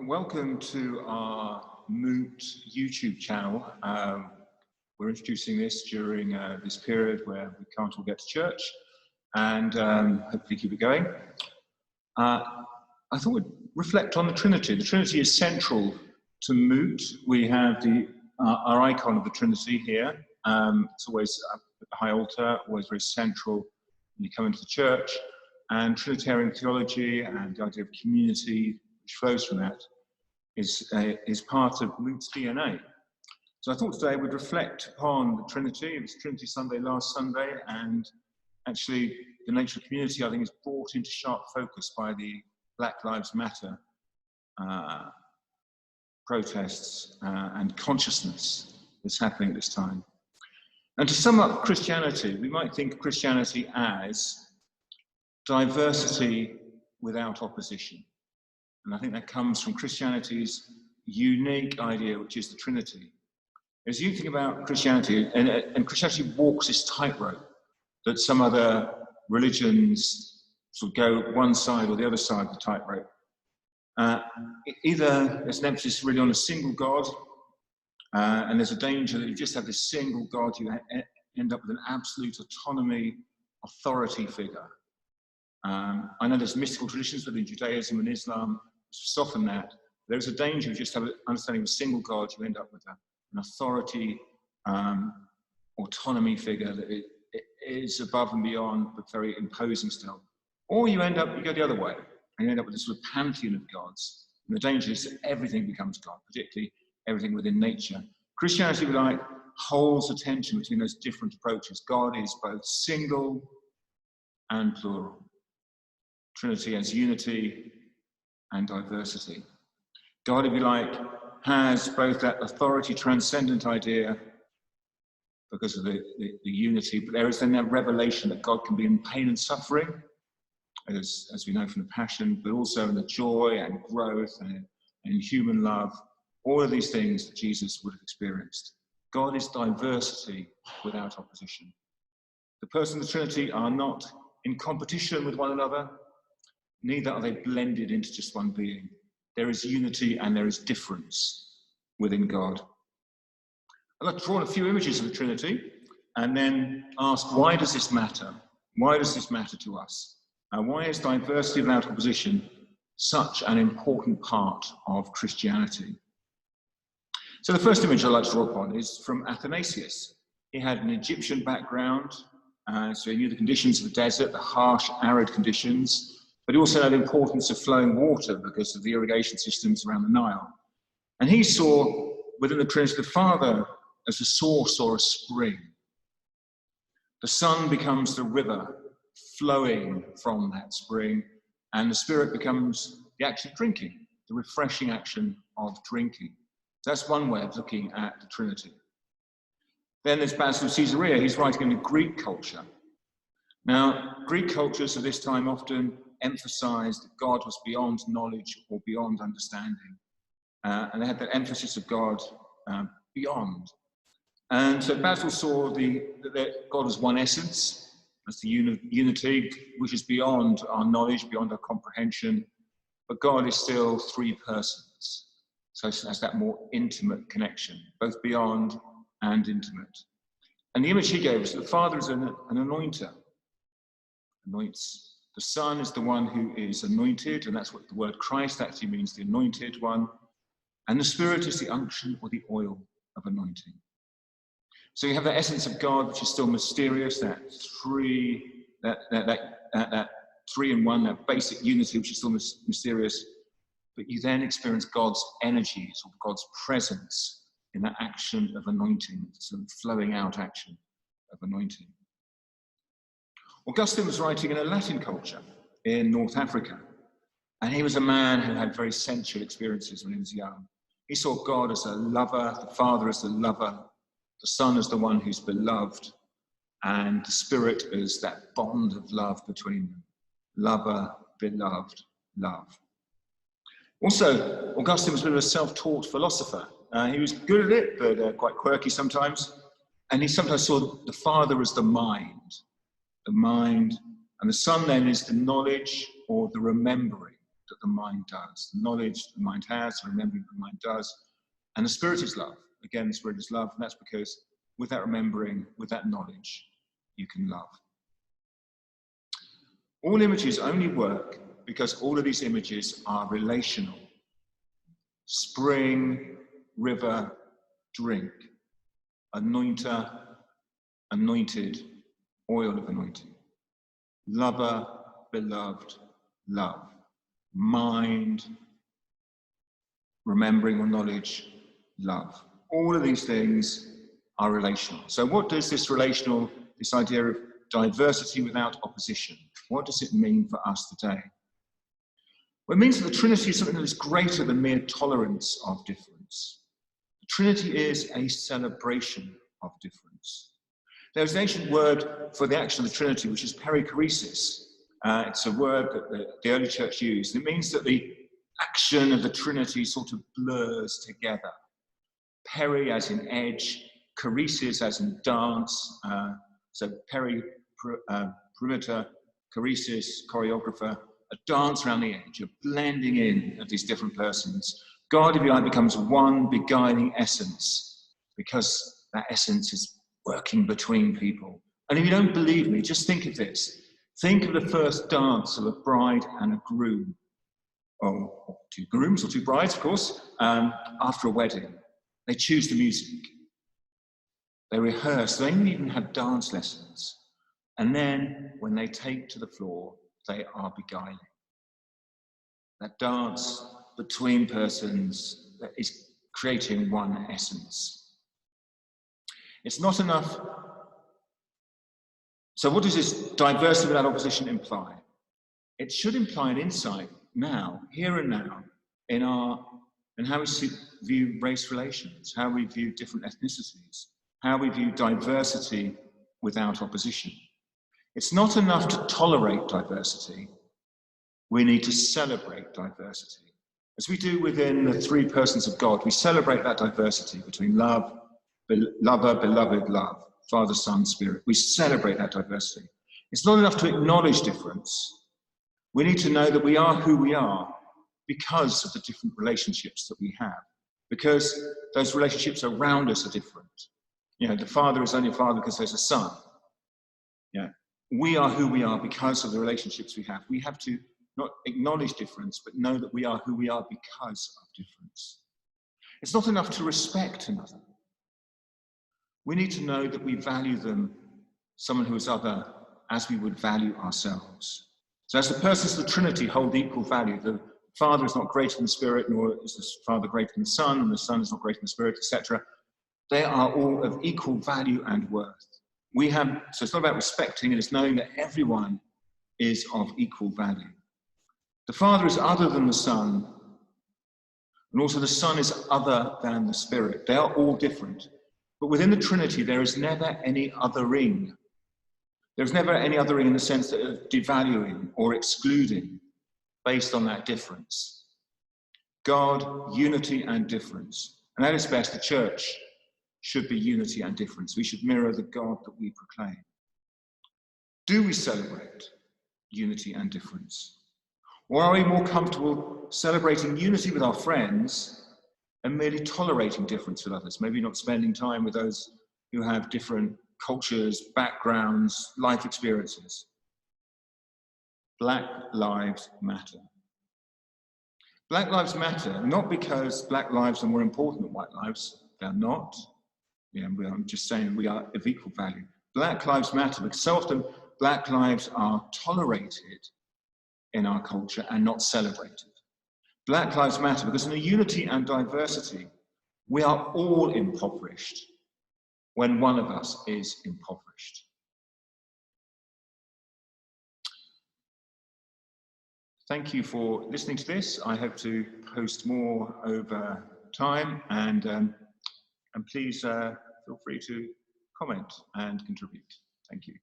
Welcome to our Moot YouTube channel. We're introducing this during this period where we can't all get to church, and hopefully keep it going. I thought we'd reflect on the Trinity. The Trinity is central to Moot. We have our icon of the Trinity here. It's always at the high altar, always very central when you come into the church. And Trinitarian theology and the idea of community, which flows from that, is part of Moot's DNA. So I thought today we'd reflect upon the Trinity. It was Trinity Sunday last Sunday, and actually the nature of community, I think, is brought into sharp focus by the Black Lives Matter protests and consciousness that's happening at this time. And to sum up Christianity, we might think of Christianity as diversity without opposition. And I think that comes from Christianity's unique idea, which is the Trinity. As you think about Christianity, and Christianity walks this tightrope that some other religions sort of go one side or the other side of the tightrope. Either there's an emphasis really on a single God, and there's a danger that you just have this single God, you end up with an absolute autonomy, authority figure. I know there's mystical traditions within Judaism and Islam to soften that. There's a danger of just having an understanding of a single God, you end up with an authority, autonomy figure that it is above and beyond, but very imposing still. Or you go the other way, and you end up with this sort of pantheon of gods. And the danger is that everything becomes God, particularly everything within nature. Christianity, if you like, holds the tension between those different approaches. God is both single and plural. Trinity as unity and diversity. God, if you like, has both that authority transcendent idea because of the unity, but there is then that revelation that God can be in pain and suffering, as we know from the Passion, but also in the joy and growth and human love, all of these things that Jesus would have experienced. God is diversity without opposition. The persons of the Trinity are not in competition with one another, neither are they blended into just one being. There is unity and there is difference within God. I'd like to draw on a few images of the Trinity and then ask, why does this matter? Why does this matter to us? Why is diversity without opposition such an important part of Christianity? So the first image I'd like to draw upon is from Athanasius. He had an Egyptian background, so he knew the conditions of the desert, the harsh, arid conditions, but he also know the importance of flowing water because of the irrigation systems around the Nile. And he saw within the Trinity the Father as a source or a spring. The Son becomes the river flowing from that spring, and the Spirit becomes the action of drinking, the refreshing action of drinking. That's one way of looking at the Trinity. Then there's Basil of Caesarea. He's writing in the Greek culture. Now, Greek cultures of this time often emphasized that God was beyond knowledge or beyond understanding. And they had that emphasis of God beyond. And so Basil saw that God was one essence. That's the unity, which is beyond our knowledge, beyond our comprehension. But God is still three persons. So it has that more intimate connection, both beyond and intimate. And the image he gave us, the Father is an anointer. Anoints. The Son is the one who is anointed, and that's what the word Christ actually means, the anointed one. And the Spirit is the unction or the oil of anointing. So you have that essence of God, which is still mysterious, that three in one, that basic unity, which is still mysterious. But you then experience God's energies or God's presence in that action of anointing, sort of flowing out action of anointing. Augustine was writing in a Latin culture in North Africa, and he was a man who had very sensual experiences when he was young. He saw God as a lover, the Father as the lover, the Son as the one who's beloved, and the Spirit as that bond of love between them. Lover, beloved, love. Also, Augustine was a bit of a self-taught philosopher. He was good at it, but quite quirky sometimes. And he sometimes saw the Father as the mind, and the Son then is the knowledge or the remembering, that the mind does. The knowledge the mind has, the remembering the mind does. And the Spirit is love. Again, the Spirit is love, and that's because with that remembering, with that knowledge, you can love. All images only work because all of these images are relational. Spring, river, drink. Anointer, anointed, oil of anointing. Lover, beloved, love. Mind, remembering or knowledge, love. All of these things are relational. So what does this idea of diversity without opposition, what does it mean for us today? Well, it means that the Trinity is something that is greater than mere tolerance of difference. The Trinity is a celebration of difference. There's an ancient word for the action of the Trinity, which is perichoresis. It's a word that the early church used. It means that the action of the Trinity sort of blurs together. Peri as in edge, choresis as in dance. So perimeter, choresis, choreographer, a dance around the edge, a blending in of these different persons. God, if you like, becomes one beguiling essence because that essence is working between people. And if you don't believe me, just think of this. Think of the first dance of a bride and a groom, or two grooms or two brides, of course, after a wedding. They choose the music. They rehearse. They even have dance lessons. And then when they take to the floor, they are beguiling. That dance between persons that is creating one essence. It's not enough. So what does this diversity without opposition imply? It should imply an insight now, here and now, in how we view race relations, how we view different ethnicities, how we view diversity without opposition. It's not enough to tolerate diversity. We need to celebrate diversity. As we do within the three persons of God, we celebrate that diversity between love, lover, beloved, love, Father, Son, Spirit. We celebrate that diversity. It's not enough to acknowledge difference. We need to know that we are who we are because of the different relationships that we have, because those relationships around us are different. You know, the Father is only a Father because there's a Son. Yeah. We are who we are because of the relationships we have. We have to not acknowledge difference, but know that we are who we are because of difference. It's not enough to respect another. We need to know that we value them, someone who is other, as we would value ourselves. So as the persons of the Trinity hold equal value, the Father is not greater than the Spirit, nor is the Father greater than the Son, and the Son is not greater than the Spirit, etc. They are all of equal value and worth. So it's not about respecting, it is knowing that everyone is of equal value. The Father is other than the Son, and also the Son is other than the Spirit. They are all different. But within the Trinity, there is never any othering. There's never any othering in the sense of devaluing or excluding based on that difference. God, unity and difference. And at its best, the church should be unity and difference. We should mirror the God that we proclaim. Do we celebrate unity and difference? Or are we more comfortable celebrating unity with our friends and merely tolerating difference with others? Maybe not spending time with those who have different cultures, backgrounds, life experiences. Black lives matter. Black lives matter not because black lives are more important than white lives. They're not. Yeah, I'm just saying we are of equal value. Black lives matter because so often black lives are tolerated in our culture and not celebrated. Black lives matter because in a unity and diversity, we are all impoverished when one of us is impoverished. Thank you for listening to this. I hope to post more over time, and please feel free to comment and contribute. Thank you.